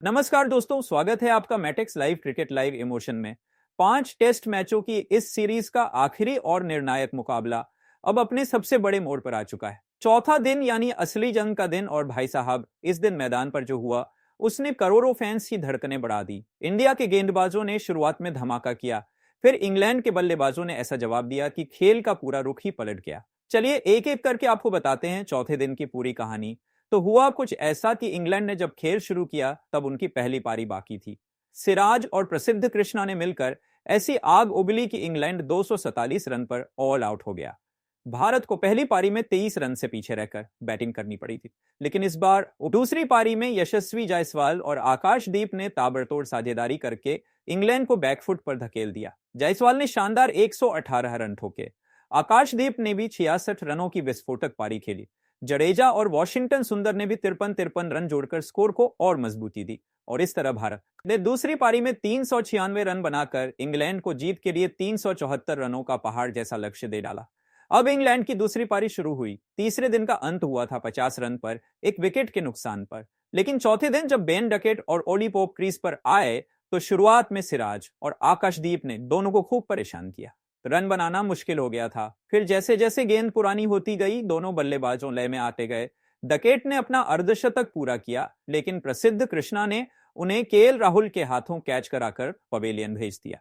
नमस्कार दोस्तों, स्वागत है आपका मैटेक्स लाइव क्रिकेट लाइव इमोशन में। 5 टेस्ट मैचों की इस सीरीज का आखिरी और निर्णायक मुकाबला अब अपने सबसे बड़े मोड़ पर आ चुका है। चौथा दिन यानी असली जंग का दिन, और भाई साहब इस दिन मैदान पर जो हुआ उसने करोड़ों फैंस की धड़कनें बढ़ा दी। इंडिया के गेंदबाजों ने शुरुआत में धमाका किया, फिर इंग्लैंड के बल्लेबाजों ने ऐसा जवाब दिया कि खेल का पूरा रुख ही पलट गया। चलिए एक एक करके आपको बताते हैं चौथे दिन की पूरी कहानी। तो हुआ कुछ ऐसा कि इंग्लैंड ने जब खेल शुरू किया तब उनकी पहली पारी बाकी थी। सिराज और प्रसिद्ध कृष्णा ने मिलकर ऐसी आग उबली कि इंग्लैंड 247 रन पर ऑल आउट हो गया। भारत को पहली पारी में 23 रन से पीछे रहकर बैटिंग करनी पड़ी थी, लेकिन इस बार दूसरी पारी में यशस्वी जायसवाल और आकाशदीप ने ताबड़तोड़ साझेदारी करके इंग्लैंड को बैकफुट पर धकेल दिया। जायसवाल ने शानदार 118 रन ठोके। आकाशदीप ने भी 66 रनों की विस्फोटक पारी खेली। जडेजा और वॉशिंगटन सुंदर ने भी 53-53 रन जोड़कर स्कोर को और मजबूती दी, और इस तरह भारत ने दूसरी पारी में 396 रन बनाकर इंग्लैंड को जीत के लिए 374 रनों का पहाड़ जैसा लक्ष्य दे डाला। अब इंग्लैंड की दूसरी पारी शुरू हुई। तीसरे दिन का अंत हुआ था 50 रन पर, एक विकेट के नुकसान पर। लेकिन चौथे दिन जब बेन डकेट और ओली पोप क्रीज पर आए तो शुरुआत में सिराज और आकाशदीप ने दोनों को खूब परेशान किया। रन बनाना मुश्किल हो गया था। फिर जैसे जैसे गेंद पुरानी होती गई दोनों बल्लेबाजों लय में आते गए। डकेट ने अपना अर्धशतक पूरा किया, लेकिन प्रसिद्ध कृष्णा ने उन्हें केएल राहुल के हाथों कैच कराकर पवेलियन भेज दिया।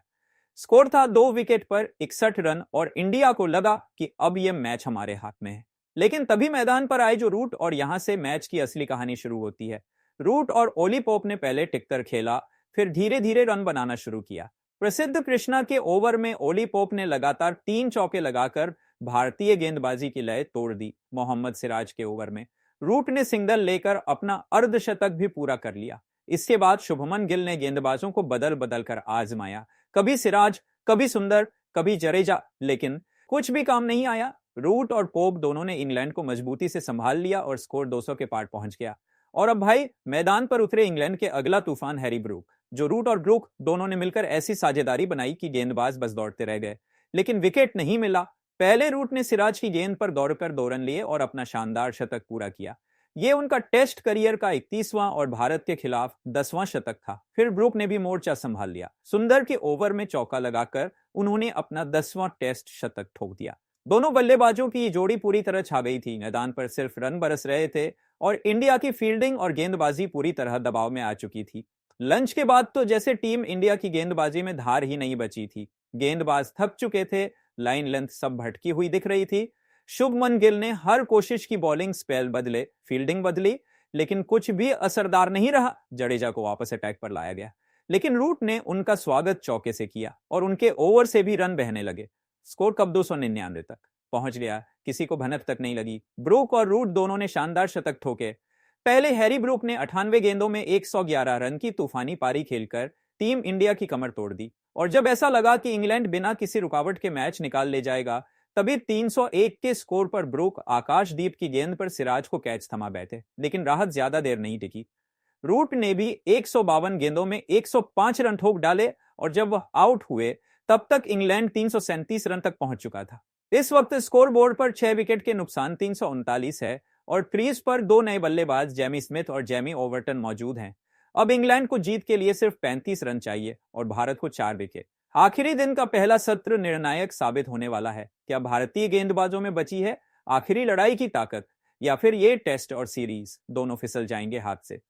स्कोर था 2 विकेट पर 61 रन, और इंडिया को लगा कि अब यह मैच हमारे हाथ में है। लेकिन तभी मैदान पर आए जो रूट, और यहां से मैच की असली कहानी शुरू होती है। रूट और ओली पोप ने पहले टिककर खेला, फिर धीरे धीरे रन बनाना शुरू किया। प्रसिद्ध कृष्णा के ओवर में ओली पोप ने लगातार 3 चौके लगाकर भारतीय गेंदबाजी की लय तोड़ दी। मोहम्मद सिराज के ओवर में रूट ने सिंगल लेकर अपना अर्धशतक भी पूरा कर लिया। इसके बाद शुभमन गिल ने गेंदबाजों को बदल बदल कर आजमाया, कभी सिराज, कभी सुंदर, कभी जडेजा, लेकिन कुछ भी काम नहीं आया। रूट और पोप दोनों ने इंग्लैंड को मजबूती से संभाल लिया और स्कोर 200 के पार पहुंच गया। और अब भाई मैदान पर उतरे इंग्लैंड के अगला तूफान हैरी ब्रूक। जो रूट और ब्रूक दोनों ने मिलकर ऐसी साझेदारी बनाई कि गेंदबाज बस दौड़ते रह गए, लेकिन विकेट नहीं मिला। पहले रूट ने सिराज की गेंद पर दौड़कर 2 रन लिए और अपना शानदार शतक पूरा किया। यह उनका टेस्ट करियर का 31वां और भारत के खिलाफ 10वां शतक था। फिर ब्रूक ने भी मोर्चा संभाल लिया। सुंदर के ओवर में चौका लगाकर उन्होंने अपना 10वां टेस्ट शतक ठोक दिया। दोनों बल्लेबाजों की जोड़ी पूरी तरह छा गई थी। मैदान पर सिर्फ रन बरस रहे थे और इंडिया की फील्डिंग और गेंदबाजी पूरी तरह दबाव में आ चुकी थी। लंच के बाद तो जैसे टीम इंडिया की गेंदबाजी में धार ही नहीं बची थी। गेंदबाज थक चुके थे, लाइन लेंथ सब भटकी हुई दिख रही थी। शुभमन गिल ने हर कोशिश की बॉलिंग स्पेल बदले, फील्डिंग बदली, लेकिन कुछ भी असरदार नहीं रहा। जडेजा को वापस अटैक पर लाया गया, लेकिन रूट ने उनका स्वागत चौके से किया और उनके ओवर से भी रन बहने लगे। स्कोर कब 299 तक पहुंच गया, किसी को भनक तक नहीं लगी। ब्रूक और रूट दोनों ने शानदार शतक ठोके। पहले हैरी ब्रूक ने 98 गेंदों में 111 रन की तूफानी पारी खेलकर टीम इंडिया की कमर तोड़ दी, और जब ऐसा लगा कि इंग्लैंड बिना किसी रुकावट के मैच निकाल ले जाएगा, तभी 301 के स्कोर पर ब्रूक आकाशदीप की गेंद पर सिराज को कैच थमा बैठे। लेकिन राहत ज्यादा देर नहीं टिकी। रूट ने भी 152 गेंदों में 105 रन ठोक डाले, और जब वह आउट हुए तब तक इंग्लैंड 337 रन तक पहुंच चुका था। इस वक्त स्कोर बोर्ड पर 6 विकेट के नुकसान 339 है, और क्रीज पर 2 नए बल्लेबाज जेमी स्मिथ और जेमी ओवर्टन मौजूद हैं। अब इंग्लैंड को जीत के लिए सिर्फ 35 रन चाहिए और भारत को 4 विकेट। आखिरी दिन का पहला सत्र निर्णायक साबित होने वाला है। क्या भारतीय गेंदबाजों में बची है आखिरी लड़ाई की ताकत, या फिर ये टेस्ट और सीरीज दोनों फिसल जाएंगे हाथ से।